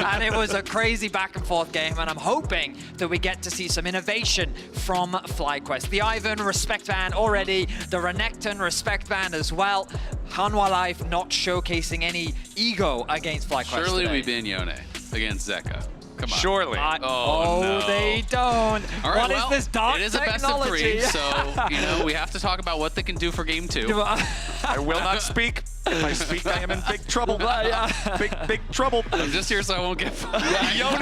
And it was a crazy back and forth game, and I'm hoping that we get to see some innovation from FlyQuest. The Ivan respect band already, the Renekton respect band as well. Hanwha Life not showcasing any ego against FlyQuest Surely today. we ban Yone against Zeka. Come on. Surely. Oh, no. They don't. All right, What is well, this dark it is a best of technology? 3, so we have to talk about what they can do for game 2. I will not speak. If I speak, I am in big trouble. Big trouble. I'm just here so I won't get fired. Yone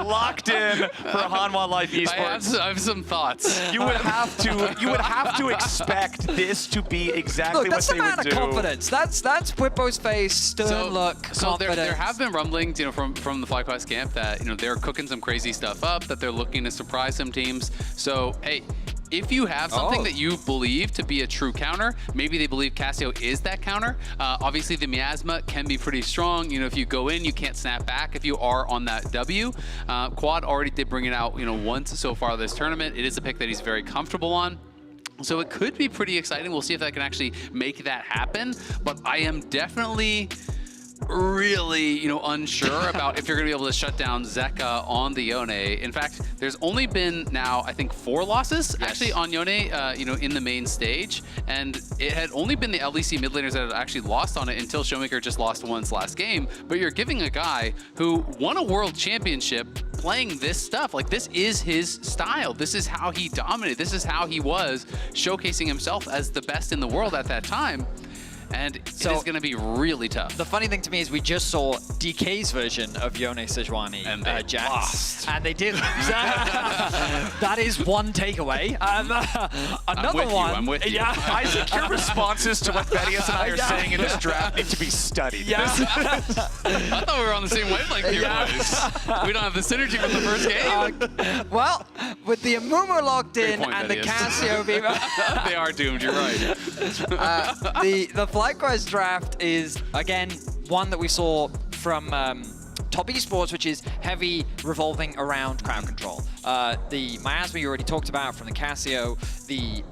locked in for Hanwha Life Esports. I have some thoughts. You would have to expect this to be exactly Look, that's what a they man would of do. confidence. That's Whippo's face, stern look, So confidence. there have been rumblings, from the FlyQuest camp that they're cooking some crazy stuff up, that they're looking to surprise some teams. So hey, if you have something that you believe to be a true counter, maybe they believe Cassio is that counter. Obviously, the miasma can be pretty strong. If you go in, you can't snap back if you are on that W. Quad already did bring it out, once so far this tournament. It is a pick that he's very comfortable on. So it could be pretty exciting. We'll see if that can actually make that happen. But I am definitely really, unsure about if you're going to be able to shut down Zeka on the Yone. In fact, there's only been now, I think, 4 losses actually on Yone, in the main stage. And it had only been the LEC mid laners that had actually lost on it until Showmaker just lost once last game. But you're giving a guy who won a world championship playing this stuff. Like, this is his style. This is how he dominated. This is how he was showcasing himself as the best in the world at that time. And so it's going to be really tough. The funny thing to me is we just saw DK's version of Yone Sejuani and they Jax, lost. and they did lose. That is one takeaway. Another one. I'm with you. Yeah. Isaac, your responses to what Thaddeus and I are saying in this draft need to be studied. Yeah. I thought we were on the same wavelength here, boys. We don't have the synergy from the first game. Well, with the Amumu locked in point, and the Thaddeus. Cassio They are doomed, you're right. the FlyQuest draft is, again, one that we saw from Top Esports, which is heavy revolving around crowd control. The miasma you already talked about from the Cassio, the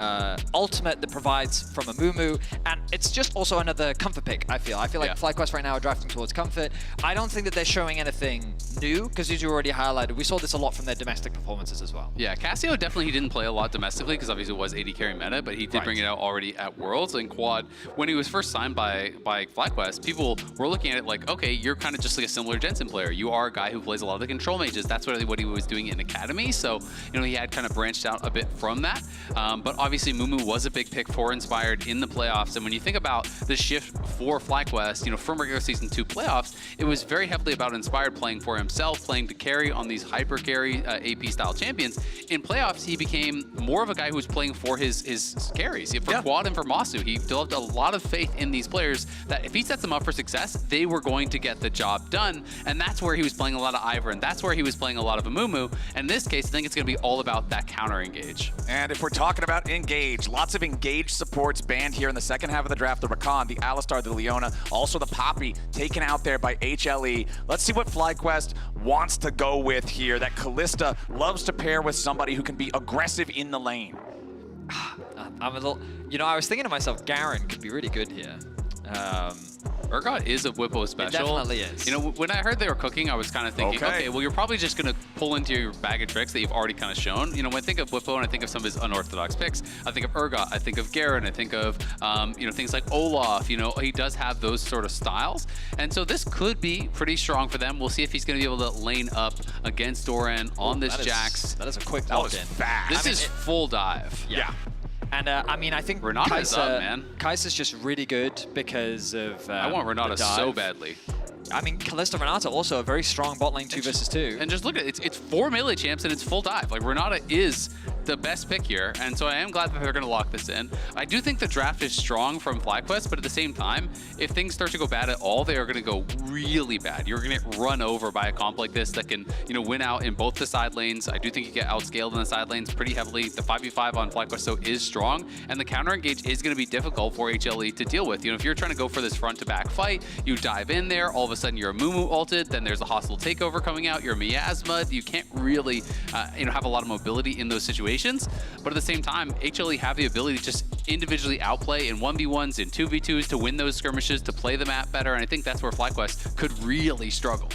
ultimate that provides from Amumu, and it's just also another comfort pick, I feel. I feel like FlyQuest right now are drafting towards comfort. I don't think that they're showing anything new, because as you already highlighted, we saw this a lot from their domestic performances as well. Yeah, Cassio definitely, he didn't play a lot domestically because obviously it was 80 carry meta, but he did bring it out already at Worlds. And Quad, when he was first signed by FlyQuest, people were looking at it like, okay, you're kind of just like a similar Jensen player. You are a guy who plays a lot of the control mages. That's really what he was doing in Academy. So, he had kind of branched out a bit from that. But obviously Mumu was a big pick for Inspired in the playoffs. And when you think about the shift for FlyQuest, from regular season 2 playoffs, it was very heavily about Inspired playing for himself, playing to carry on these hyper carry AP style champions. In playoffs, he became more of a guy who was playing for his carries. For Quad and for Masu, he developed a lot of faith in these players that if he sets them up for success, they were going to get the job done. And that's where he was playing a lot of Ivor, and that's where he was playing a lot of Amumu. And in this case, I think it's going to be all about that counter engage. And if we're talking about engage, lots of engage supports banned here in the second half of the draft. The Rakan, the Alistar, the Leona, also the Poppy taken out there by HLE. Let's see what FlyQuest wants to go with here. That Kalista loves to pair with somebody who can be aggressive in the lane. I'm a little, I was thinking to myself, Garen could be really good here. Urgot is a Whippo special. It definitely is. When I heard they were cooking, I was kind of thinking, okay, well, you're probably just going to pull into your bag of tricks that you've already kind of shown. When I think of Whippo and I think of some of his unorthodox picks, I think of Urgot, I think of Garen, I think of, things like Olaf. He does have those sort of styles. And so this could be pretty strong for them. We'll see if he's going to be able to lane up against Doran on this Jax. That is a quick That was locked in. fast. This is full dive. Yeah. And I think Renata's up, man. Kai'Sa's just really good because of I want Renata so badly. I mean, Kalista Renata also a very strong bot lane 2 versus 2. And just look at it, it's 4 melee champs and it's full dive. Like, Renata is the best pick here, and so I am glad that they're going to lock this in. I do think the draft is strong from FlyQuest, but at the same time, if things start to go bad at all, they are going to go really bad. You're going to get run over by a comp like this that can, win out in both the side lanes. I do think you get outscaled in the side lanes pretty heavily. The 5v5 on FlyQuest so is strong, and the counter engage is going to be difficult for HLE to deal with. If you're trying to go for this front to back fight, you dive in there, all of a sudden you're a Mumu ulted, then there's a hostile takeover coming out, you're a miasma. You can't really, have a lot of mobility in those situations. But at the same time, HLE have the ability to just individually outplay in 1v1s and 2v2s to win those skirmishes, to play the map better, and I think that's where FlyQuest could really struggle.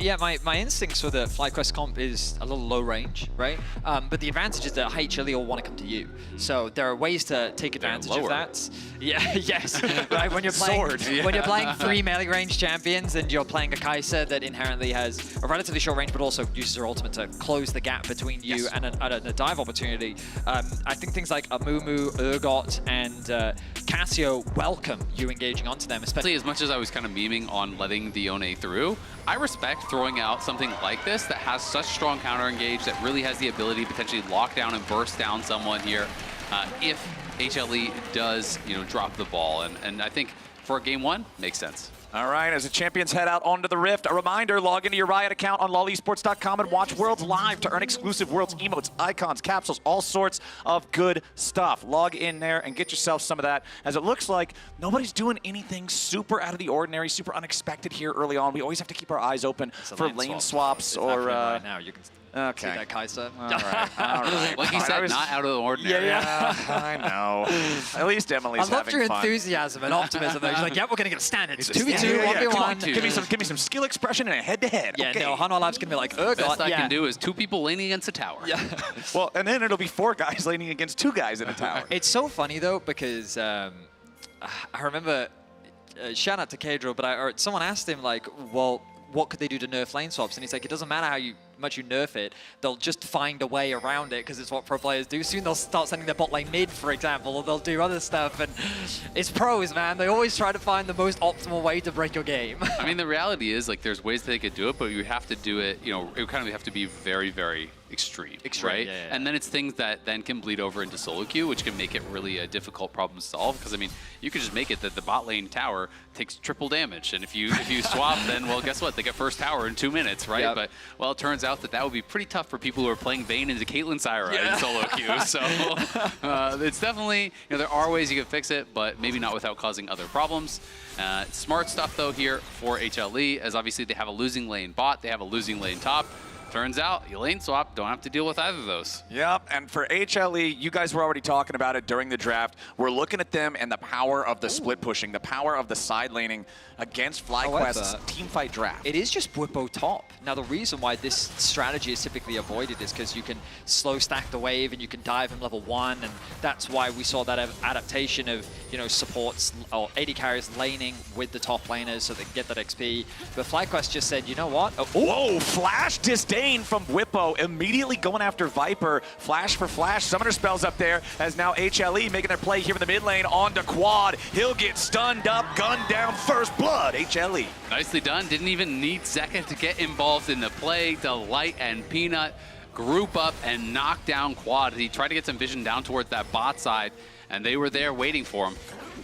Yeah, my instincts for the FlyQuest comp is a little low range, right? But the advantage is that HLE will want to come to you. So there are ways to take advantage of that. Yeah, yes. Right, when you're playing when you're playing 3 melee range champions and you're playing a Kai'Sa that inherently has a relatively short range, but also uses her ultimate to close the gap between you and a dive opportunity. I think things like Amumu, Urgot, and Cassio welcome you engaging onto them, especially As much as I was kind of memeing on letting the Yone through, I respect throwing out something like this that has such strong counter engage that really has the ability to potentially lock down and burst down someone here if HLE does, drop the ball. And I think for game 1, makes sense. All right, as the champions head out onto the Rift, a reminder, log into your Riot account on lolesports.com and watch Worlds live to earn exclusive Worlds emotes, icons, capsules, all sorts of good stuff. Log in there and get yourself some of that, as it looks like nobody's doing anything super out of the ordinary, super unexpected here early on. We always have to keep our eyes open for lane swaps or... right now, you can okay. see that Kai'Sa. All right. Like you said, not out of the ordinary. Yeah, I know. At least Emily's having fun. I loved your enthusiasm and optimism though. She's like, yeah, we're going to get a standard. It's 2v2, yeah, 1v1. Give me some skill expression and a head-to-head. Yeah, okay. no, Hanwha Lab's going to be like, oh, Best God, I can do is 2 people leaning against a tower. Yeah. Well, and then it'll be 4 guys leaning against 2 guys in a tower. It's so funny, though, because I remember, shout out to Kadro, but someone asked him, like, well, what could they do to nerf lane swaps? And he's like, it doesn't matter how much you nerf it, they'll just find a way around it because it's what pro players do. Soon they'll start sending their bot lane mid, for example, or they'll do other stuff. And it's pros, man. They always try to find the most optimal way to break your game. I mean, the reality is, like, there's ways they could do it, but you have to do it, it would kind of have to be very, very extreme, right? Yeah. And then it's things that then can bleed over into solo queue, which can make it really a difficult problem to solve. Because I mean, you could just make it that the bot lane tower takes triple damage, and if you swap, then well, guess what? They get first tower in 2 minutes, right? Yep. But well, it turns out that would be pretty tough for people who are playing Vayne into Caitlyn Syra in solo queue. So it's definitely, there are ways you can fix it, but maybe not without causing other problems. Smart stuff though here for HLE, as obviously they have a losing lane bot, they have a losing lane top. Turns out, you lane swap, don't have to deal with either of those. Yep, and for HLE, you guys were already talking about it during the draft. We're looking at them and the power of the split pushing, the power of the side laning against FlyQuest's teamfight draft. It is just Bwipo top. Now, the reason why this strategy is typically avoided is because you can slow stack the wave and you can dive him level 1, and that's why we saw that adaptation of, supports or AD carries laning with the top laners so they can get that XP. But FlyQuest just said, you know what? Whoa, flash disdain from Bwipo, immediately going after Viper. Flash for flash, summoner spells up there, as now HLE making their play here in the mid lane onto Quad. He'll get stunned up, gunned down, first blood, HLE. Nicely done, didn't even need Zeka to get involved in the play. Delight and Peanut group up and knock down Quad. He tried to get some vision down towards that bot side, and they were there waiting for him.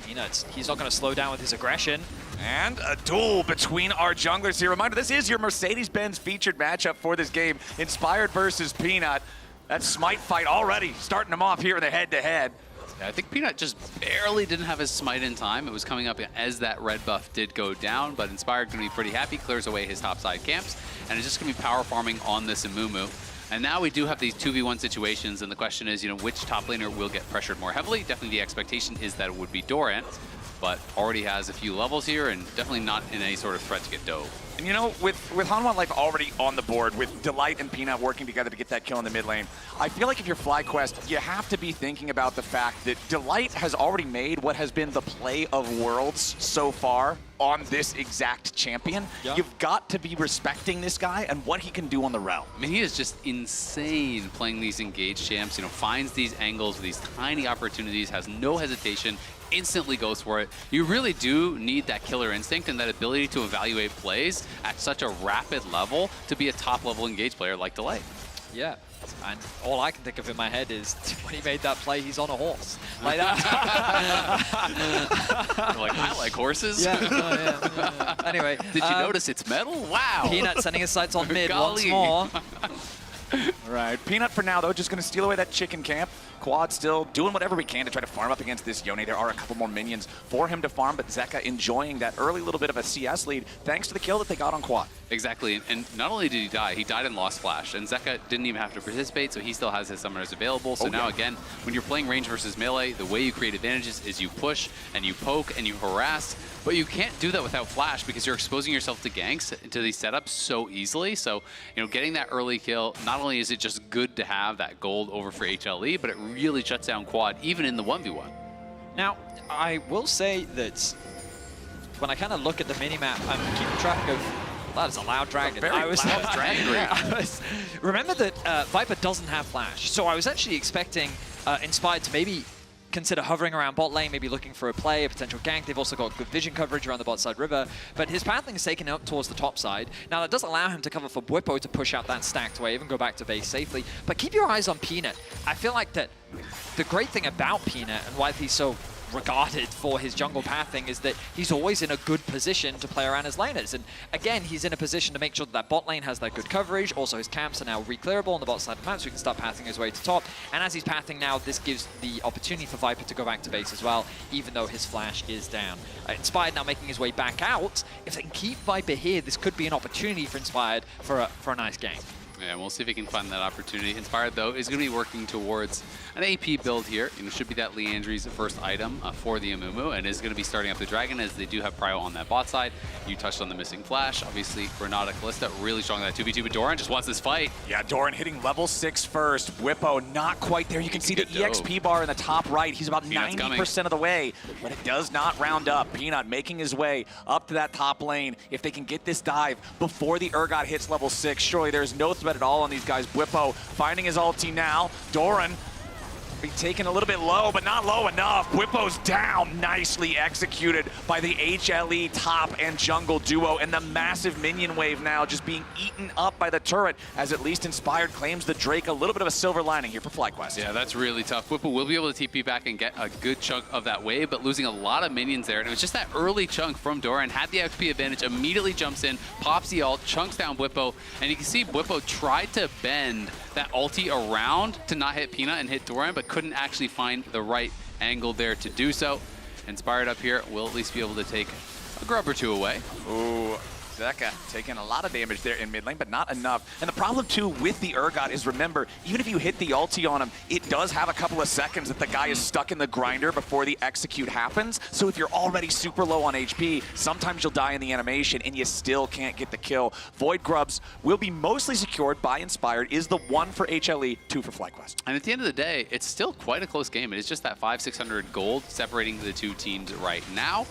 Peanut, he's not going to slow down with his aggression. And a duel between our junglers here. Reminder, this is your Mercedes-Benz featured matchup for this game. Inspired versus Peanut. That Smite fight already starting them off here in the head-to-head. I think Peanut just barely didn't have his Smite in time. It was coming up as that red buff did go down, but Inspired going to be pretty happy, clears away his topside camps, and it's just going to be power farming on this Amumu. And now we do have these 2v1 situations, and the question is, which top laner will get pressured more heavily? Definitely the expectation is that it would be Doran, but already has a few levels here and definitely not in any sort of threat to get dove. And with Hanwha Life already on the board, with Delight and Peanut working together to get that kill in the mid lane, I feel like if you're FlyQuest, you have to be thinking about the fact that Delight has already made what has been the play of Worlds so far on this exact champion. Yeah. You've got to be respecting this guy and what he can do on the realm. I mean, he is just insane playing these engaged champs, finds these angles with these tiny opportunities, has no hesitation, instantly goes for it. You really do need that killer instinct and that ability to evaluate plays at such a rapid level to be a top-level engaged player like Delight. Yeah, and all I can think of in my head is when he made that play, he's on a horse. Like that. Like, I like horses. Yeah. Anyway. Did you notice it's metal? Wow. Peanut sending his sights on mid once more. All right, Peanut for now, though, just going to steal away that chicken camp. Quad still doing whatever we can to try to farm up against this Yone. There are a couple more minions for him to farm, but Zeka enjoying that early little bit of a CS lead thanks to the kill that they got on Quad. Exactly, and not only did he died in Lost Flash, and Zeka didn't even have to participate, so he still has his summoners available. So now again, when you're playing range versus melee, the way you create advantages is you push and you poke and you harass, but you can't do that without Flash because you're exposing yourself to ganks, to these setups so easily. So, you know, getting that early kill, not only is it just good to have that gold over for HLE, but it really shuts down Quad, even in the 1v1. Now, I will say that when I kind of look at the minimap, I'm keeping track of... That is a loud dragon. Very loud dragon. Remember that Viper doesn't have Flash, so I was actually expecting Inspired to maybe consider hovering around bot lane, maybe looking for a play, a potential gank. They've also got good vision coverage around the bot side river, but his pathing is taken up towards the top side. Now that does allow him to cover for Bwipo to push out that stacked wave and go back to base safely, but keep your eyes on Peanut. I feel like that the great thing about Peanut and why he's so regarded for his jungle pathing is that he's always in a good position to play around his laners. And again, he's in a position to make sure that that bot lane has that good coverage. Also, his camps are now re-clearable on the bot side of the map, so he can start pathing his way to top. And as he's pathing now, this gives the opportunity for Viper to go back to base as well, even though his flash is down. Inspired now making his way back out. If they can keep Viper here, this could be an opportunity for Inspired for a nice game. Yeah, we'll see if he can find that opportunity. Inspired, though, is going to be working towards an AP build here. You know, should be that Leandry's first item for the Amumu, and is going to be starting up the Dragon as they do have Prio on that bot side. You touched on the missing Flash. Obviously, Renata Callista really strong in that 2v2, but Doran just wants this fight. Yeah, Doran hitting level 6 first. Bwipo not quite there. You can see the EXP bar in the top right. He's about 90% of the way, but it does not round up. Peanut making his way up to that top lane. If they can get this dive before the Urgot hits level 6, surely there's no threat at all on these guys. Bwipo finding his ulti now. Doran be taken a little bit low, but not low enough. Bwipo's down. Nicely executed by the HLE top and jungle duo, and the massive minion wave now just being eaten up by the turret, as at least Inspired claims the Drake. A little bit of a silver lining here for FlyQuest. Yeah, that's really tough. Bwipo will be able to TP back and get a good chunk of that wave, but losing a lot of minions there. And it was just that early chunk from Doran. Had the XP advantage, immediately jumps in, pops the ult, chunks down Bwipo, and you can see Bwipo tried to bend that ulti around to not hit Peanut and hit Doran, but couldn't actually find the right angle there to do so. Inspired up here will at least be able to take a grub or two away. Ooh, Zeka taking a lot of damage there in mid lane, but not enough. And the problem too with the Urgot is, remember, even if you hit the ulti on him, it does have a couple of seconds that the guy is stuck in the grinder before the execute happens. So if you're already super low on HP, sometimes you'll die in the animation and you still can't get the kill. Void Grubs will be mostly secured by Inspired, is the 1 for HLE, 2 for FlyQuest. And at the end of the day, it's still quite a close game. It is just that 500-600 gold separating the two teams right now.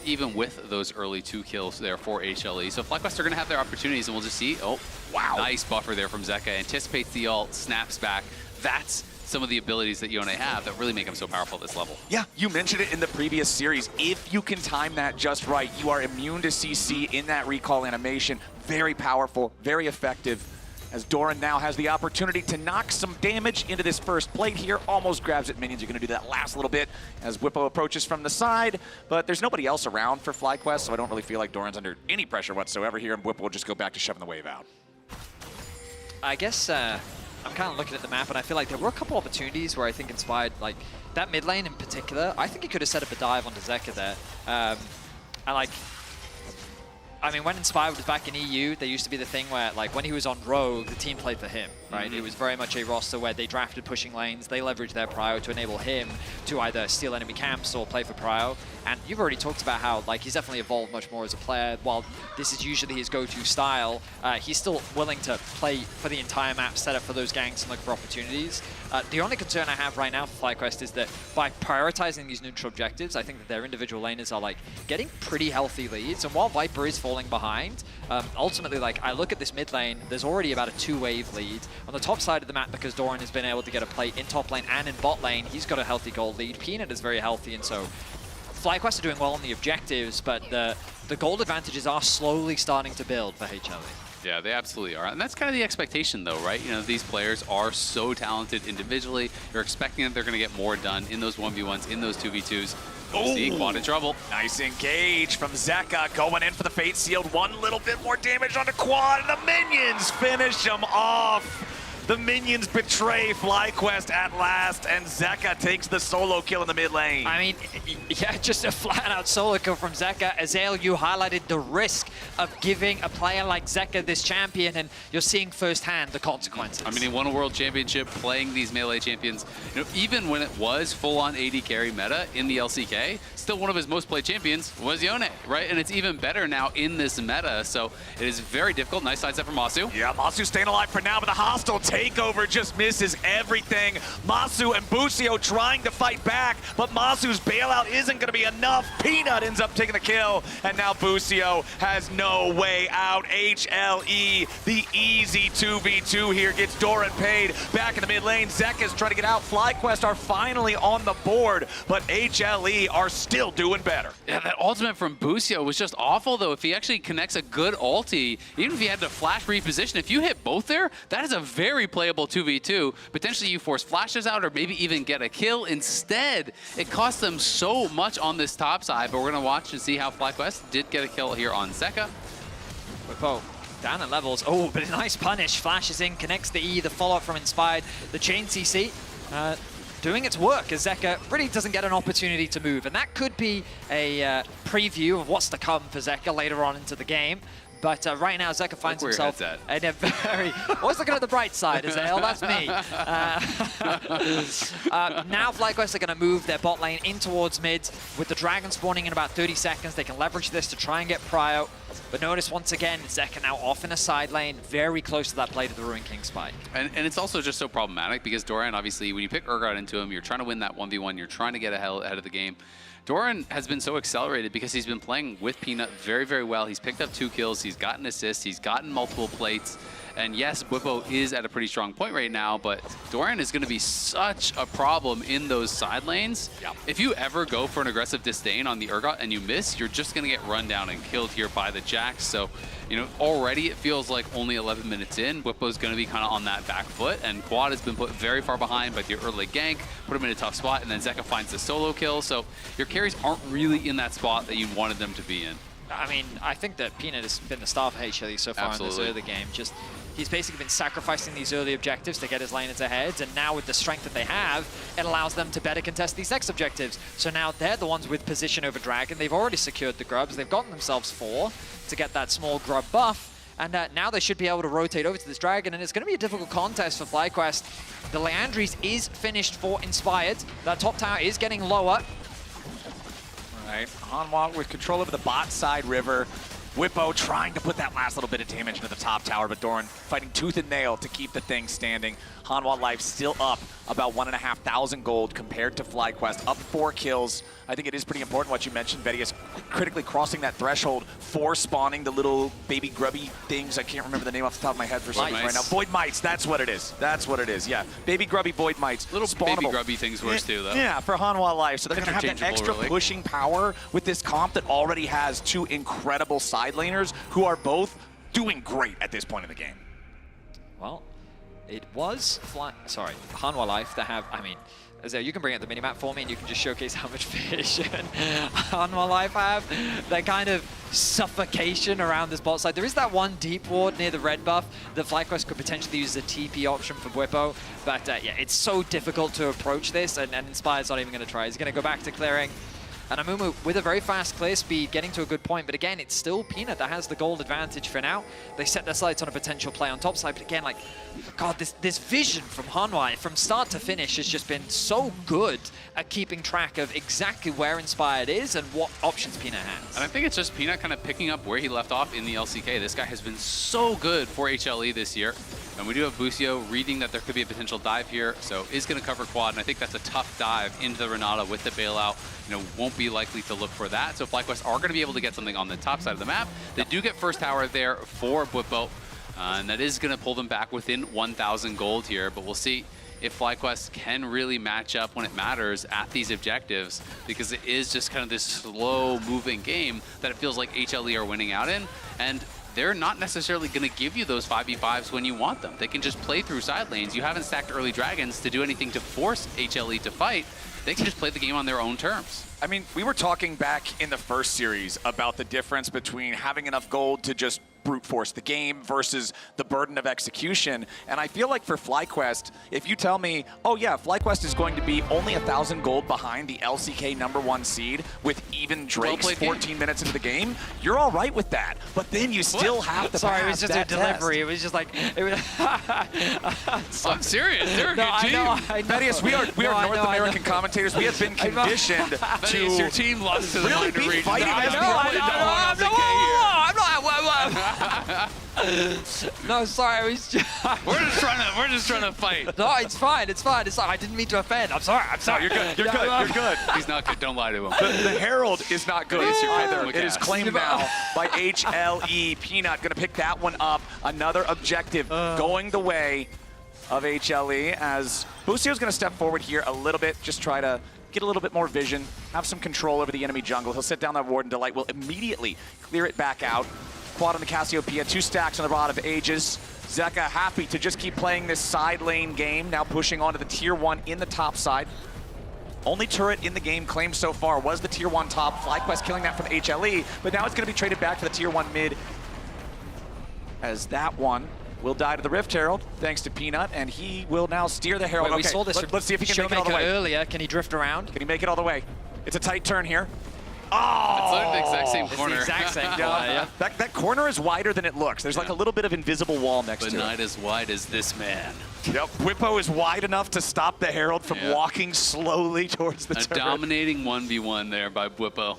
Even with those early 2 kills there for HLE. So FlyQuest are going to have their opportunities, and we'll just see. Oh, wow. Nice buffer there from Zeka. Anticipates the ult, snaps back. That's some of the abilities that Yone have that really make him so powerful at this level. Yeah, you mentioned it in the previous series. If you can time that just right, you are immune to CC in that recall animation. Very powerful, very effective. As Doran now has the opportunity to knock some damage into this first plate here. Almost grabs at minions. You're going to do that last little bit as Bwipo approaches from the side. But there's nobody else around for FlyQuest, so I don't really feel like Doran's under any pressure whatsoever here, and Bwipo will just go back to shoving the wave out. I guess I'm kind of looking at the map, and I feel like there were a couple opportunities where I think Inspired, like that mid lane in particular, I think he could have set up a dive onto Zeka there. I mean, when Inspired was back in EU, there used to be the thing where, like, when he was on Rogue, the team played for him, right? It was very much a roster where they drafted pushing lanes, they leveraged their prio to enable him to either steal enemy camps or play for prio. And you've already talked about how, like, he's definitely evolved much more as a player. While this is usually his go-to style, he's still willing to play for the entire map, set up for those ganks and look for opportunities. The only concern I have right now for FlyQuest is that by prioritizing these neutral objectives, I think that their individual laners are, like, getting pretty healthy leads. And while Viper is falling behind, ultimately, like, I look at this mid lane, there's already about a 2-wave lead. On the top side of the map, because Doran has been able to get a play in top lane and in bot lane, he's got a healthy gold lead. Peanut is very healthy, and so FlyQuest are doing well on the objectives, but the gold advantages are slowly starting to build for HLE. Yeah, they absolutely are. And that's kind of the expectation, though, right? You know, these players are so talented individually. You're expecting that they're going to get more done in those 1v1s, in those 2v2s. Oh, see, Quad in trouble. Nice engage from Zeka, going in for the Fate Sealed. One little bit more damage onto Quad, and the minions finish him off. The minions betray FlyQuest at last, and Zeka takes the solo kill in the mid lane. I mean, yeah, just a flat-out solo kill from Zeka. Azael, you highlighted the risk of giving a player like Zeka this champion, and you're seeing firsthand the consequences. I mean, he won a world championship playing these melee champions. You know, even when it was full-on AD carry meta in the LCK, still one of his most played champions was Yone, right? And it's even better now in this meta, so it is very difficult. Nice sidestep from Masu. Yeah, Masu staying alive for now, but the hostile takeover just misses everything. Masu and Busio trying to fight back, but Masu's bailout isn't going to be enough. Peanut ends up taking the kill, and now Busio has no way out. HLE, the easy 2v2 here, gets Doran paid back in the mid lane. Zeka's trying to get out. FlyQuest are finally on the board, but HLE are still doing better. Yeah, that ultimate from Busio was just awful, though. If he actually connects a good ulti, even if he had to flash reposition, if you hit both there, that is a very playable 2v2. Potentially you force flashes out or maybe even get a kill. Instead, it cost them so much on this top side, but we're going to watch and see how FlyQuest did get a kill here on Zeka. Whippo down at levels. Oh, but a nice punish. Flashes in, connects the E, the follow-up from Inspired. The chain CC doing its work as Zeka really doesn't get an opportunity to move. And that could be a preview of what's to come for Zeka later on into the game. But right now, Zeka finds himself in a very... Always looking at the bright side, Azael. That's me. Now, FlyQuest are going to move their bot lane in towards mid. With the dragon spawning in about 30 seconds, they can leverage this to try and get prio. But notice, once again, Zeka now off in a side lane, very close to that play to the Ruin King spike. And it's also just so problematic because Doran, obviously, when you pick Urgot into him, you're trying to win that 1v1, you're trying to get ahead of the game. Doran has been so accelerated because he's been playing with Peanut very, very well. He's picked up 2 kills, he's gotten assists, he's gotten multiple plates. And yes, Whippo is at a pretty strong point right now, but Doran is going to be such a problem in those side lanes. Yep. If you ever go for an aggressive disdain on the Urgot and you miss, you're just going to get run down and killed here by the Jax. So, you know, already it feels like only 11 minutes in, Whippo's going to be kind of on that back foot, and Quad has been put very far behind by the early gank, put him in a tough spot, and then Zeka finds the solo kill. So your carries aren't really in that spot that you wanted them to be in. I mean, I think that Peanut has been the star for HLE so far in this early game. Just he's basically been sacrificing these early objectives to get his laners ahead, and now with the strength that they have, it allows them to better contest these next objectives. So now they're the ones with position over Dragon. They've already secured the grubs. They've gotten themselves 4 to get that small grub buff, and now they should be able to rotate over to this Dragon, and it's going to be a difficult contest for FlyQuest. The Leandries is finished for Inspired. That top tower is getting lower. Right. Hanwha with control over the bot side river. Whippo trying to put that last little bit of damage into the top tower, but Doran fighting tooth and nail to keep the thing standing. Hanwha Life still up about 1,500 gold compared to FlyQuest, up 4 kills. I think it is pretty important what you mentioned, Vedius, critically crossing that threshold for spawning the little baby grubby things. I can't remember the name off the top of my head for some reason right now. Void Mites, that's what it is. That's what it is, yeah. Baby grubby Void Mites. Little baby grubby things worse too, though. Yeah, for Hanwha Life. So they're going to have that extra pushing power with this comp that already has 2 incredible side laners who are both doing great at this point in the game. Well, it was Hanwha Life that have, I mean, Azael, you can bring up the minimap for me and you can just showcase how much vision Hanwha Life have. That kind of suffocation around this bot side. There is that one deep ward near the red buff that FlyQuest could potentially use as a TP option for Whippo. But yeah, it's so difficult to approach this, and Inspired's not even going to try. He's going to go back to clearing. And Amumu with a very fast clear speed, getting to a good point. But again, it's still Peanut that has the gold advantage for now. They set their sights on a potential play on top side. But again, like, God, this vision from Hanwha from start to finish has just been so good at keeping track of exactly where Inspired is and what options Peanut has. And I think it's just Peanut kind of picking up where he left off in the LCK. This guy has been so good for HLE this year. And we do have Busio reading that there could be a potential dive here, so is going to cover Quad, and I think that's a tough dive into the Renata with the bailout. You know, won't be likely to look for that. So FlyQuest are going to be able to get something on the top side of the map. They do get first tower there for Whippo, and that is going to pull them back within 1,000 gold here, but we'll see if FlyQuest can really match up when it matters at these objectives, because it is just kind of this slow-moving game that it feels like HLE are winning out in, and they're not necessarily going to give you those 5v5s when you want them. They can just play through side lanes. You haven't stacked early dragons to do anything to force HLE to fight. They can just play the game on their own terms. I mean, we were talking back in the first series about the difference between having enough gold to just brute force the game versus the burden of execution. And I feel like for FlyQuest, if you tell me, oh yeah, FlyQuest is going to be only 1,000 gold behind the LCK #1 seed with even Drake's 14 minutes into the game, you're all right with that. But then you still have to Sorry, pass it was just a that delivery. test. It was just like... It was I'm serious. They're a good team. I know. Thaddeus, we are North American commentators. We have been conditioned Thaddeus, your to team lost to the really minor be region. fighting I this know, people. No, sorry, I was just... We're just trying to fight. No, it's fine, it's fine. It's fine. I didn't mean to offend. I'm sorry, I'm sorry. You're good, you're good, you're good. He's not good. Don't lie to him. The Herald is not good Yes, you're either. right. It is claimed now by HLE. Peanut going to pick that one up. Another objective going the way of HLE as Busio's going to step forward here a little bit, just try to get a little bit more vision, have some control over the enemy jungle. He'll sit down that ward and Delight will immediately clear it back out. Quad on the Cassiopeia, 2 stacks on the Rod of Ages. Zeka happy to just keep playing this side lane game, now pushing onto the tier 1 in the top side. Only turret in the game claimed so far was the tier 1 top. FlyQuest killing that from HLE, but now it's going to be traded back to the tier 1 mid as that one will die to the Rift Herald, thanks to Peanut, and he will now steer the Herald. Wait, we saw this let's see if he can make it all the way. earlier. Can he drift around? Can he make it all the way? It's a tight turn here. It's literally the exact same It's corner. the exact same corner, yeah. That corner is wider than it looks. There's like a little bit of invisible wall next But to not it. as wide as this man. Yep, Whippo is wide enough to stop the Herald from Yeah. walking slowly towards the A turret. dominating 1v1 there by Whippo.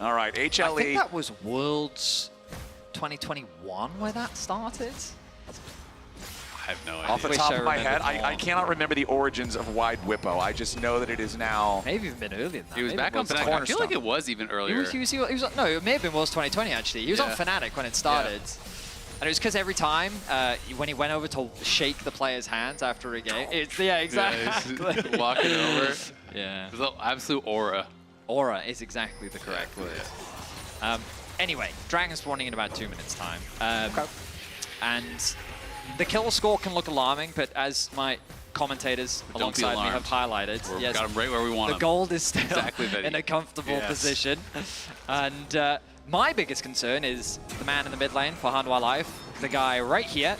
All right, HLE. I think that was Worlds 2021 where that started. I have no Off the idea. top I of my remembered head, I cannot remember the origins of wide Whippo. I just know that it is now. Maybe even been earlier than that. He was Maybe back it on Fnatic. I feel Cornerstone. like it was even earlier. He was no, it may have been Worlds 2020 actually. He was on Yeah. Fnatic when it started. And it was because every time when he went over to shake the player's hands after a game, yeah, exactly. Yeah, he's walking over. Yeah. There's an absolute aura. Aura is exactly the correct word. Anyway, Dragon's spawning in about 2 minutes time. And the kill score can look alarming, but as my commentators But don't be alongside me alarmed. have highlighted, We've got him right where we want the him. gold is still Exactly, Betty. in a comfortable Yes. position. And my biggest concern is the man in the mid lane for Hanwha Life, the guy right here,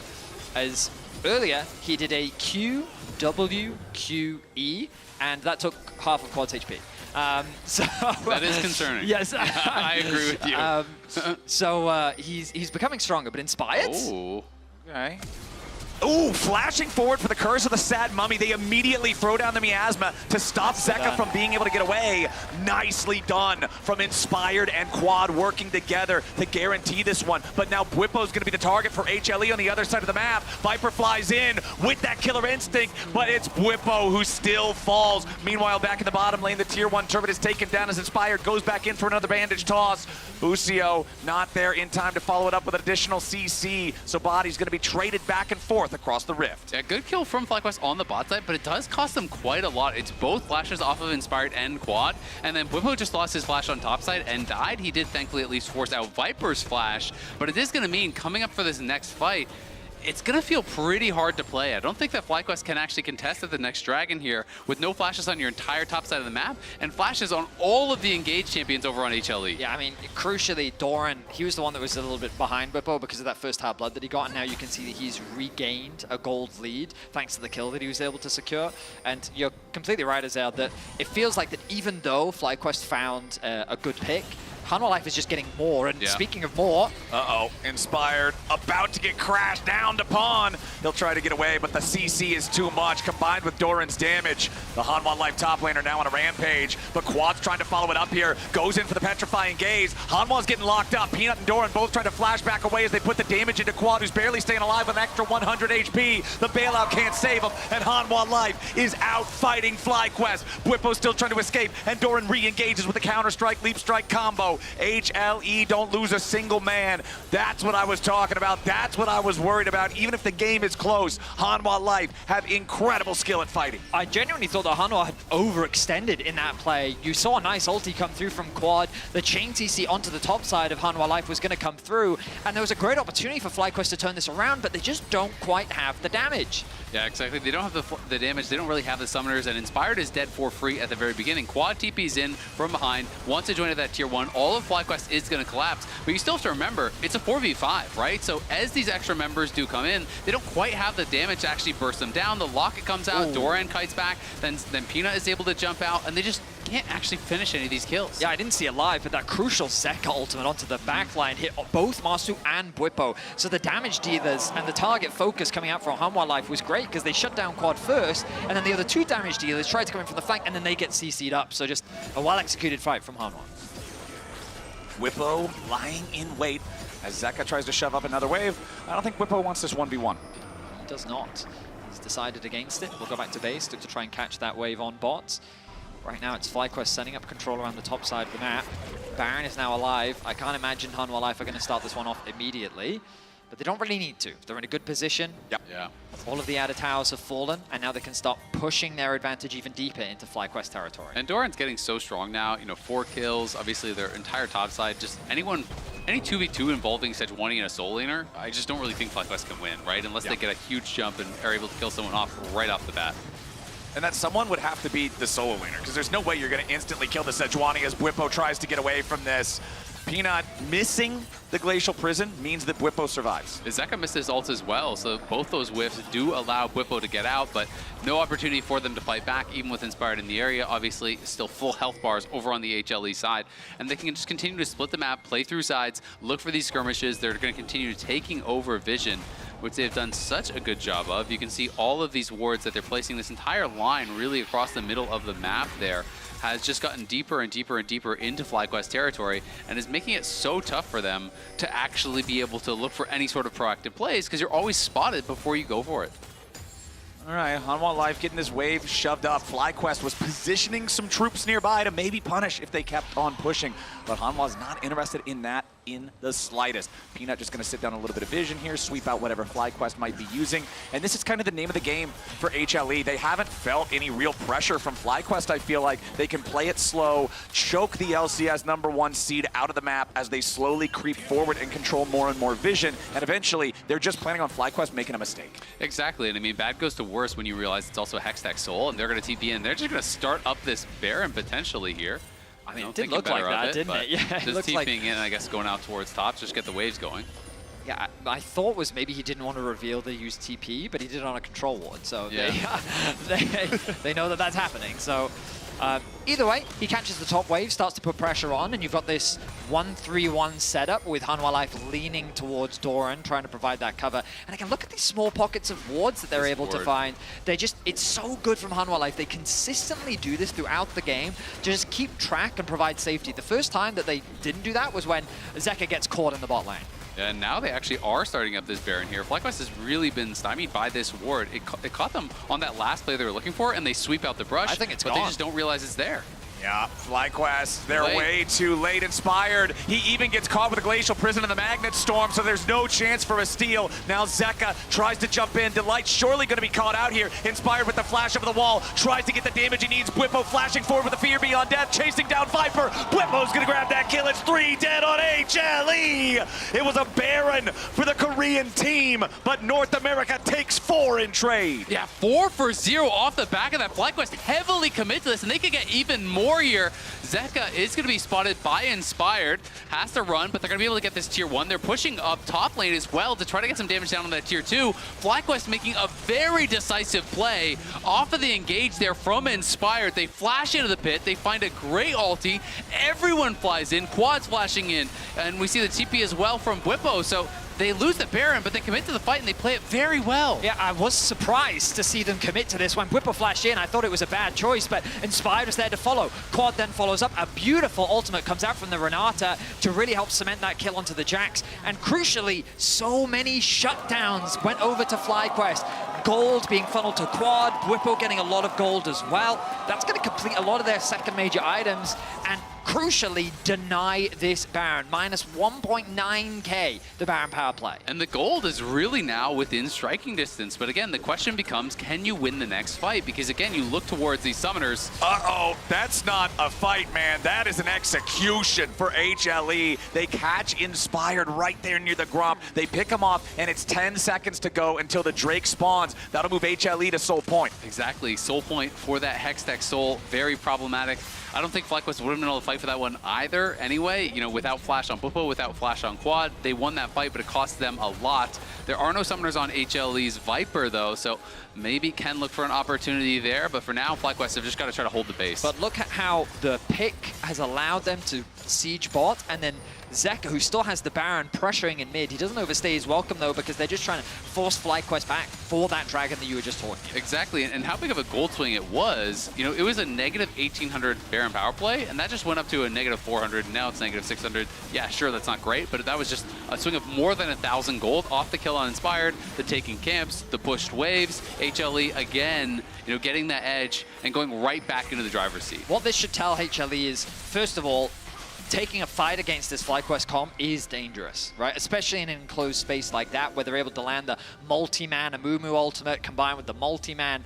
as earlier he did a Q, W, Q, E, and that took half of Quad's HP. So That is concerning. Yes. I agree with you. So he's becoming stronger, but inspired. Oh. Okay. Ooh, flashing forward for the Curse of the Sad Mummy. They immediately throw down the miasma to stop Zeka from being able to get away. Nicely done from Inspired and Quad working together to guarantee this one. But now Bwipo's going to be the target for HLE on the other side of the map. Viper flies in with that killer instinct, but it's Bwipo who still falls. Meanwhile, back in the bottom lane, the tier 1 turret is taken down as Inspired goes back in for another bandage toss. Busio not there in time to follow it up with an additional CC. So Body's going to be traded back and forth across the rift. Yeah, good kill from FlyQuest on the bot side, but it does cost them quite a lot. It's both flashes off of Inspired and Quad, and then Bwipo just lost his flash on top side and died. He did thankfully at least force out Viper's flash, but it is going to mean coming up for this next fight, it's going to feel pretty hard to play. I don't think that FlyQuest can actually contest at the next Dragon here with no flashes on your entire top side of the map and flashes on all of the engaged champions over on HLE. Yeah, I mean, crucially, Doran, he was the one that was a little bit behind Bwipo because of that first half blood that he got, and now you can see that he's regained a gold lead thanks to the kill that he was able to secure. And you're completely right, Azale, that it feels like that even though FlyQuest found a good pick, Hanwha Life is just getting more, and speaking of more... Uh-oh, Inspired, about to get crashed down to Pawn. He'll try to get away, but the CC is too much, combined with Doran's damage. The Hanwha Life top laner now on a rampage, but Quad's trying to follow it up here, goes in for the Petrifying Gaze. Hanwha's getting locked up. Peanut and Doran both trying to flash back away as they put the damage into Quad, who's barely staying alive with an extra 100 HP. The bailout can't save him, and Hanwha Life is out fighting FlyQuest. Bwipo's still trying to escape, and Doran re-engages with the counter-strike, leap strike combo. HLE don't lose a single man. That's what I was talking about. That's what I was worried about. Even if the game is close, Hanwha Life have incredible skill at fighting. I genuinely thought that Hanwha had overextended in that play. You saw a nice ulti come through from Quad. The chain CC onto the top side of Hanwha Life was going to come through, and there was a great opportunity for FlyQuest to turn this around, but they just don't quite have the damage. Yeah, exactly. They don't have the damage. They don't really have the summoners, and Inspired is dead for free at the very beginning. Quad TP's in from behind, wants to join at that tier 1. all of FlyQuest is going to collapse. But you still have to remember, it's a 4v5, right? So as these extra members do come in, they don't quite have the damage to actually burst them down. The Locket comes out, Doran kites back, then Peanut is able to jump out, and they just can't actually finish any of these kills. Yeah, I didn't see it live, but that crucial Zeka ultimate onto the backline hit both Masu and Bwipo. So the damage dealers and the target focus coming out from Hanwha Life was great because they shut down Quad first, and then the other two damage dealers tried to come in from the flank, and then they get CC'd up. So just a well-executed fight from Hanwha. Bwipo lying in wait as Zeka tries to shove up another wave. I don't think Bwipo wants this 1v1. He does not. He's decided against it. We'll go back to base, look to try and catch that wave on bots. Right now, it's FlyQuest setting up control around the top side of the map. Baron is now alive. I can't imagine Hanwha Life are going to start this one off immediately, but they don't really need to. They're in a good position. Yep. Yeah. All of the outer towers have fallen, and now they can start pushing their advantage even deeper into FlyQuest territory. And Doran's getting so strong now, 4 kills, obviously their entire top side, just any 2v2 involving Sejuani and a soul laner, I just don't really think FlyQuest can win, right? Unless they get a huge jump and are able to kill someone off right off the bat. And that someone would have to be the solo laner, because there's no way you're going to instantly kill the Sejuani as Bwipo tries to get away from this. Peanut missing the Glacial Prison means that Bwipo survives. Zeka missed his ult as well, so both those whiffs do allow Bwipo to get out, but no opportunity for them to fight back, even with Inspired in the area. Obviously, still full health bars over on the HLE side, and they can just continue to split the map, play through sides, look for these skirmishes. They're going to continue taking over Vision, which they've done such a good job of. You can see all of these wards that they're placing. This entire line really across the middle of the map there has just gotten deeper and deeper and deeper into FlyQuest territory, and is making it so tough for them to actually be able to look for any sort of proactive plays, because you're always spotted before you go for it. All right, Hanwha Life getting this wave shoved up. FlyQuest was positioning some troops nearby to maybe punish if they kept on pushing, but Hanwha's not interested in that in the slightest. Peanut just going to sit down a little bit of vision here, sweep out whatever FlyQuest might be using, and this is kind of the name of the game for HLE. They haven't felt any real pressure from FlyQuest. I feel like they can play it slow, choke the LCS #1 seed out of the map as they slowly creep forward and control more and more vision, and eventually they're just planning on FlyQuest making a mistake. Exactly, and I mean, bad goes to worse when you realize it's also a Hextech Soul, and they're going to TP in. They're just going to start up this Baron potentially here. I mean, it did look like that, didn't it? Yeah, it just TPing like in, I guess, going out towards top, just get the waves going. Yeah, I thought was maybe he didn't want to reveal they used TP, but he did it on a control ward, so yeah. they know that that's happening. So either way, he catches the top wave, starts to put pressure on, and you've got this 1-3-1 setup with Hanwha Life leaning towards Doran, trying to provide that cover. And again, look at these small pockets of wards that they're able to find. They just, it's so good from Hanwha Life. They consistently do this throughout the game to just keep track and provide safety. The first time that they didn't do that was when Zeka gets caught in the bot lane. And now they actually are starting up this Baron here. FlyQuest has really been stymied by this ward. It caught them on that last play they were looking for, and they sweep out the brush. I think it's but gone. They just don't realize it's there. Yeah, FlyQuest, they're way too late. Inspired, he even gets caught with a Glacial Prison and the Magnet Storm, so there's no chance for a steal. Now Zeka tries to jump in. Delight's surely going to be caught out here. Inspired with the flash over the wall, tries to get the damage he needs. Bwipo flashing forward with the Fear Beyond Death, chasing down Viper. Bwipo's going to grab that kill. It's 3 dead on HLE. It was a Baron for the Korean team, but North America takes 4 in trade. Yeah, 4 for 0 off the back of that. FlyQuest heavily commit to this, and they could get even more here. Zeka is going to be spotted by Inspired, has to run, but they're going to be able to get this tier 1. They're pushing up top lane as well to try to get some damage down on that tier 2. FlyQuest making a very decisive play off of the engage there from Inspired. They flash into the pit, they find a great ulti, everyone flies in, Quad's flashing in, and we see the TP as well from Bwipo, so they lose the Baron, but they commit to the fight and they play it very well. Yeah, I was surprised to see them commit to this. When Bwipo flashed in, I thought it was a bad choice, but Inspired was there to follow. Quad then follows up. A beautiful ultimate comes out from the Renata to really help cement that kill onto the Jax. And crucially, so many shutdowns went over to FlyQuest. Gold being funneled to Quad, Bwipo getting a lot of gold as well. That's going to complete a lot of their second major items and crucially deny this Baron. Minus 1.9k, the Baron power play. And the gold is really now within striking distance. But again, the question becomes, can you win the next fight? Because again, you look towards these summoners. Uh-oh, that's not a fight, man. That is an execution for HLE. They catch Inspired right there near the Gromp. They pick him off, and it's 10 seconds to go until the Drake spawns. That'll move HLE to Soul Point. Exactly, Soul Point for that Hextech Soul, very problematic. I don't think FlyQuest would have been able to fight for for that one either anyway. You know, without flash on Bwipo, without flash on Quad, they won that fight, but it cost them a lot. There are no summoners on HLE's Viper, though, so maybe can look for an opportunity there. But for now, FlyQuest have just got to try to hold the base. But look at how the pick has allowed them to siege bot, and then Zeka, who still has the Baron pressuring in mid. He doesn't overstay his welcome, though, because they're just trying to force FlyQuest back for that dragon that you were just talking about. Exactly, and how big of a gold swing it was. You know, it was a negative 1,800 Baron power play, and that just went up to a negative 400. Now it's negative 600. Yeah, sure, that's not great, but that was just a swing of more than 1,000 gold off the kill on Inspired, the taking camps, the pushed waves. HLE, again, you know, getting that edge and going right back into the driver's seat. What this should tell HLE is, first of all, taking a fight against this FlyQuest comp is dangerous, right? Especially in an enclosed space like that, where they're able to land the multi-man Amumu ultimate combined with the multi-man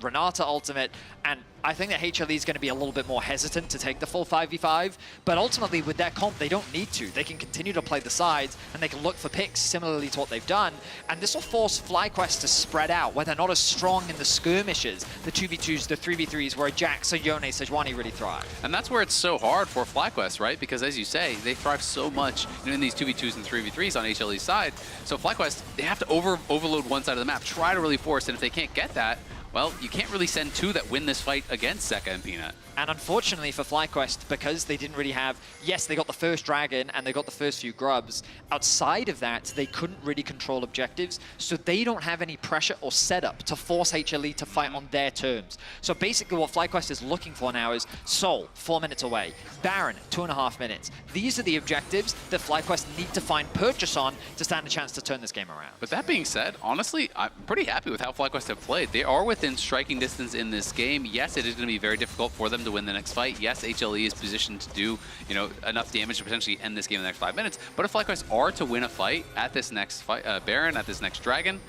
Renata ultimate. And I think that HLE is going to be a little bit more hesitant to take the full 5v5, but ultimately with their comp, they don't need to. They can continue to play the sides, and they can look for picks similarly to what they've done, and this will force FlyQuest to spread out, where they're not as strong in the skirmishes, the 2v2s, the 3v3s, where Jax, Yone, Sejuani really thrive. And that's where it's so hard for FlyQuest, right? Because as you say, they thrive so much in these 2v2s and 3v3s on HLE's side. So FlyQuest, they have to overload one side of the map, try to really force, and if they can't get that, well, you can't really send two that win this fight against Zeka and Peanut. And unfortunately for FlyQuest, because they didn't really have, yes, they got the first dragon and they got the first few grubs. Outside of that, they couldn't really control objectives, so they don't have any pressure or setup to force HLE to fight on their terms. So basically what FlyQuest is looking for now is Soul, 4 minutes away, Baron, 2.5 minutes. These are the objectives that FlyQuest need to find purchase on to stand a chance to turn this game around. But that being said, honestly, I'm pretty happy with how FlyQuest have played. They are within striking distance in this game. Yes, it is going to be very difficult for them to win the next fight. Yes, HLE is positioned to do, you know, enough damage to potentially end this game in the next 5 minutes. But if FlyQuest are to win a fight at this next fight, Baron, at this next Dragon,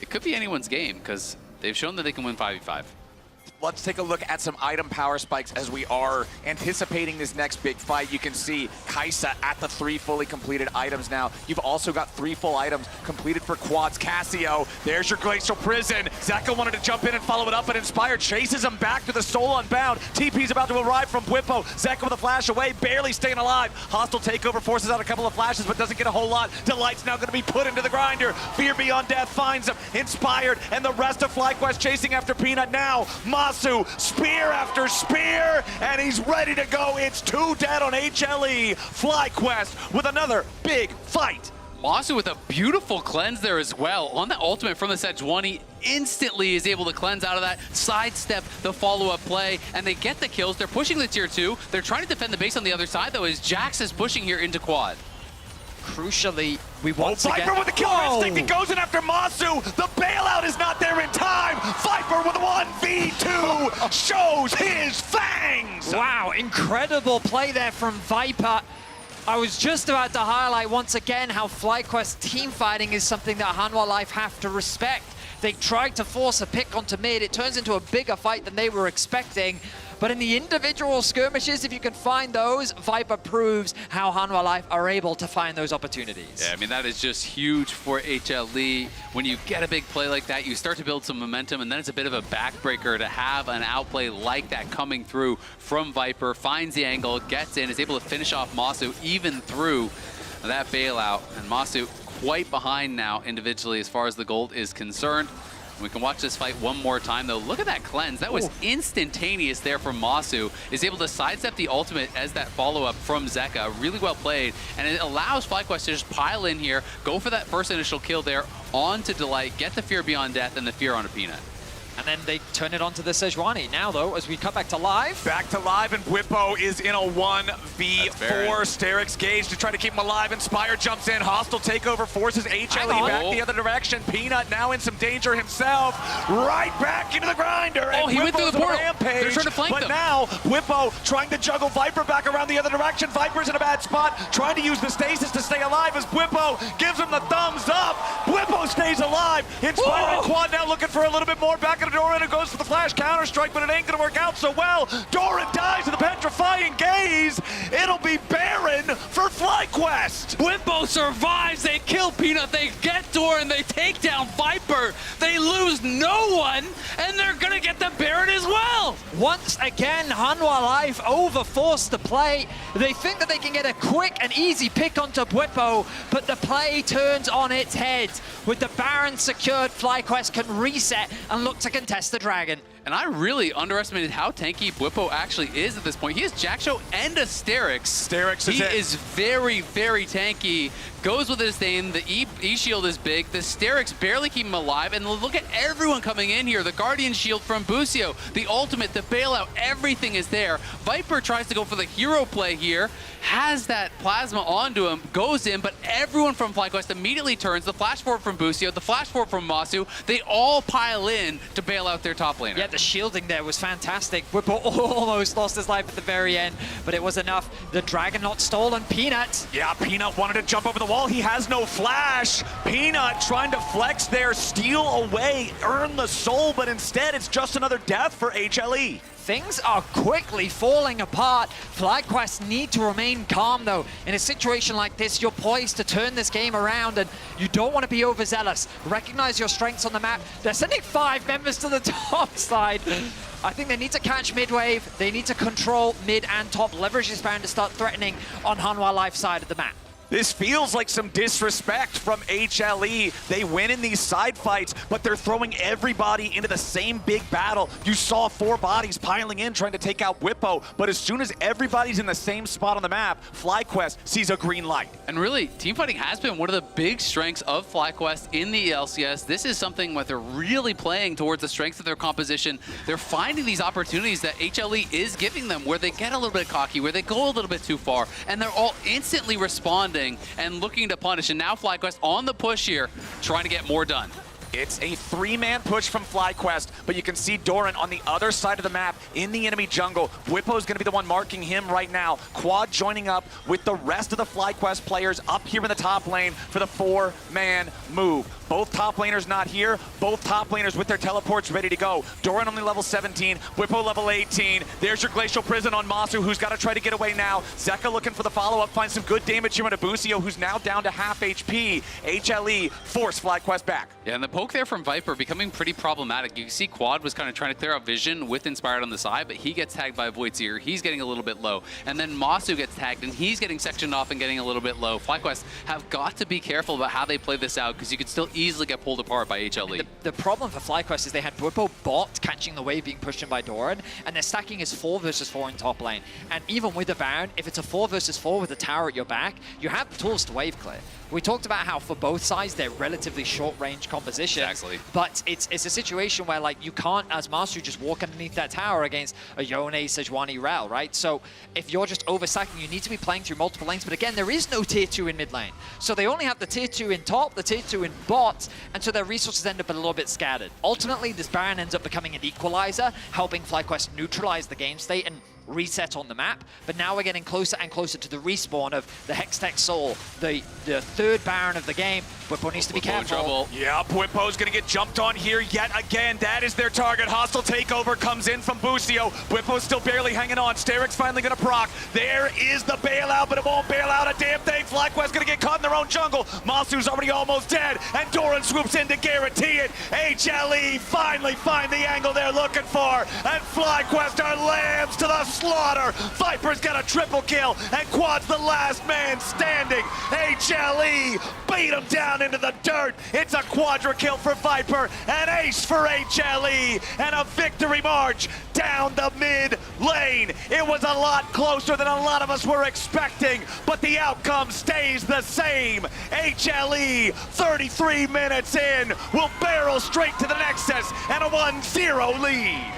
it could be anyone's game because they've shown that they can win 5v5. Let's take a look at some item power spikes as we are anticipating this next big fight. You can see Kai'Sa at the 3 fully completed items now. You've also got 3 full items completed for quads. Cassio, there's your Glacial Prison. Zeka wanted to jump in and follow it up, but Inspired chases him back to the Soul Unbound. TP's about to arrive from Bwipo. Zeka with a flash away, barely staying alive. Hostile takeover forces out a couple of flashes, but doesn't get a whole lot. Delight's now going to be put into the grinder. Fear Beyond Death finds him. Inspired, and the rest of FlyQuest chasing after Peanut now. Masu, spear after spear, and he's ready to go. It's 2 dead on HLE. FlyQuest with another big fight. Masu with a beautiful cleanse there as well. On the ultimate from the Sejuani, instantly is able to cleanse out of that, sidestep the follow-up play, and they get the kills. They're pushing the tier 2. They're trying to defend the base on the other side, though, as Jax is pushing here into quad. Crucially, we once again... Viper with the killer instinct, he goes in after Masu. The bailout is not there in time. Viper with a 1v2 shows his fangs. Wow, incredible play there from Viper. I was just about to highlight once again how FlyQuest team fighting is something that Hanwha Life have to respect. They tried to force a pick onto mid. It turns into a bigger fight than they were expecting. But in the individual skirmishes, if you can find those, Viper proves how Hanwha Life are able to find those opportunities. Yeah, I mean, that is just huge for HLE. When you get a big play like that, you start to build some momentum, and then it's a bit of a backbreaker to have an outplay like that coming through from Viper. Finds the angle, gets in, is able to finish off Masu even through that bailout. And Masu quite behind now individually as far as the gold is concerned. We can watch this fight one more time, though. Look at that cleanse. That was instantaneous there from Masu. Is able to sidestep the ultimate as that follow-up from Zeka. Really well played. And it allows FlyQuest to just pile in here, go for that first initial kill there, on to Delight, get the Fear Beyond Death, and the Fear onto Peanut. And then they turn it onto the Sejuani. Now, though, as we cut back to live. Back to live, and Bwipo is in a 1v4. Sterix Gage to try to keep him alive. Inspired jumps in. Hostile takeover forces HLE back the other direction. Peanut now in some danger himself. Right back into the grinder. Oh, he went through the portal. They're trying to flank them. But now, Bwipo trying to juggle Viper back around the other direction. Viper's in a bad spot, trying to use the stasis to stay alive as Bwipo gives him the thumbs up. Bwipo stays alive. Inspired and Quad now looking for a little bit more back at Doran, who goes for the flash counter strike, but it ain't gonna work out so well. Doran dies with a petrifying gaze. It'll be Baron for FlyQuest! Whippo survives, they kill Peanut, they get Doran, they take down Viper, they lose no one, and they're gonna get the Baron as well! Once again, Hanwha Life over-forced the play. They think that they can get a quick and easy pick onto Whippo, but the play turns on its head. With the Baron secured, FlyQuest can reset and look to contest the Dragon. And I really underestimated how tanky Whippo actually is at this point. He has Jackshow and Asterix. Asterix is He it. is very, very tanky. Goes with his name. The E-shield is big. The Asterix barely keep him alive. And look at everyone coming in here. The Guardian Shield from Busio. The ultimate, the bailout, everything is there. Viper tries to go for the hero play here. Has that plasma onto him. Goes in, but everyone from FlyQuest immediately turns. The flash forward from Busio. The flash forward from Masu. They all pile in to bail out their top laner. Yeah, the shielding there was fantastic. Whippo almost lost his life at the very end, but it was enough. The Dragon not stolen. Peanut. Yeah, Peanut wanted to jump over the wall. He has no flash. Peanut trying to flex there, steal away, earn the soul, but instead it's just another death for HLE. Things are quickly falling apart. FlyQuest need to remain calm, though. In a situation like this, you're poised to turn this game around, and you don't want to be overzealous. Recognize your strengths on the map. They're sending 5 members to the top side. I think they need to catch mid-wave. They need to control mid and top. Leverage is bound to start threatening on Hanwha Life side of the map. This feels like some disrespect from HLE. They win in these side fights, but they're throwing everybody into the same big battle. You saw 4 bodies piling in trying to take out Whippo, but as soon as everybody's in the same spot on the map, FlyQuest sees a green light. And really, teamfighting has been one of the big strengths of FlyQuest in the LCS. This is something where they're really playing towards the strength of their composition. They're finding these opportunities that HLE is giving them where they get a little bit cocky, where they go a little bit too far, and they're all instantly responding and looking to punish. And now FlyQuest on the push here, trying to get more done. It's a 3-man push from FlyQuest, but you can see Doran on the other side of the map in the enemy jungle. Whippo's going to be the one marking him right now. Quad joining up with the rest of the FlyQuest players up here in the top lane for the 4-man move. Both top laners not here. Both top laners with their teleports ready to go. Doran only level 17, Whippo level 18. There's your Glacial Prison on Masu, who's got to try to get away now. Zeka looking for the follow-up, finds some good damage here on Busio, who's now down to half HP. HLE force FlyQuest back. Yeah, and the poke there from Viper becoming pretty problematic. You can see Quad was kind of trying to clear out vision with Inspired on the side, but he gets tagged by Voidseer. He's getting a little bit low. And then Masu gets tagged, and he's getting sectioned off and getting a little bit low. FlyQuest have got to be careful about how they play this out, because you could still easily get pulled apart by HLE. The problem for FlyQuest is they had Whippo bot catching the wave being pushed in by Doran, and their stacking is 4 versus 4 in top lane. And even with the Baron, if it's a 4 versus 4 with a tower at your back, you have the tools to wave clear. We talked about how for both sides they're relatively short-range compositions. Exactly. But it's a situation where like you can't, as Master, just walk underneath that tower against a Yone, Sejuani, Rel, right? So if you're just overstacking, you need to be playing through multiple lanes. But again, there is no tier 2 in mid lane. So they only have the tier 2 in top, the tier 2 in bot, and so their resources end up a little bit scattered. Ultimately, this Baron ends up becoming an equalizer, helping FlyQuest neutralize the game state and reset on the map, but now we're getting closer and closer to the respawn of the Hextech Soul, the 3rd Baron of the game. Whippo needs to be careful. Trouble. Yep, Whippo's gonna get jumped on here yet again. That is their target. Hostile takeover comes in from Busio. Whippo's still barely hanging on. Sterik's finally gonna proc. There is the bailout, but it won't bail out a damn thing. FlyQuest gonna get caught in their own jungle. Masu's already almost dead, and Doran swoops in to guarantee it. HLE finally find the angle they're looking for, and FlyQuest are lambs to the slaughter. Viper's got a triple kill, and Quad's the last man standing. HLE beat him down into the dirt. It's a quadra kill for Viper, an ace for HLE, and a victory march down the mid lane. It was a lot closer than a lot of us were expecting, but the outcome stays the same. HLE, 33 minutes in, will barrel straight to the Nexus and a 1-0 lead.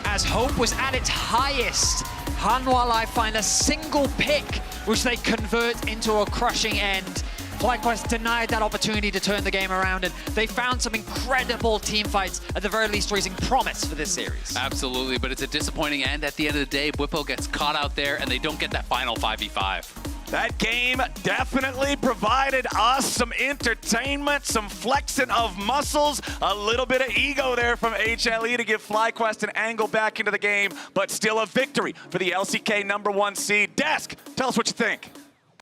As hope was at its highest, Hanwha Life find a single pick, which they convert into a crushing end. FlyQuest denied that opportunity to turn the game around, and they found some incredible team fights, at the very least raising promise for this series. Absolutely, but it's a disappointing end. At the end of the day, Whippo gets caught out there, and they don't get that final 5v5. That game definitely provided us some entertainment, some flexing of muscles, a little bit of ego there from HLE to give FlyQuest an angle back into the game, but still a victory for the LCK #1 seed. Desk, tell us what you think.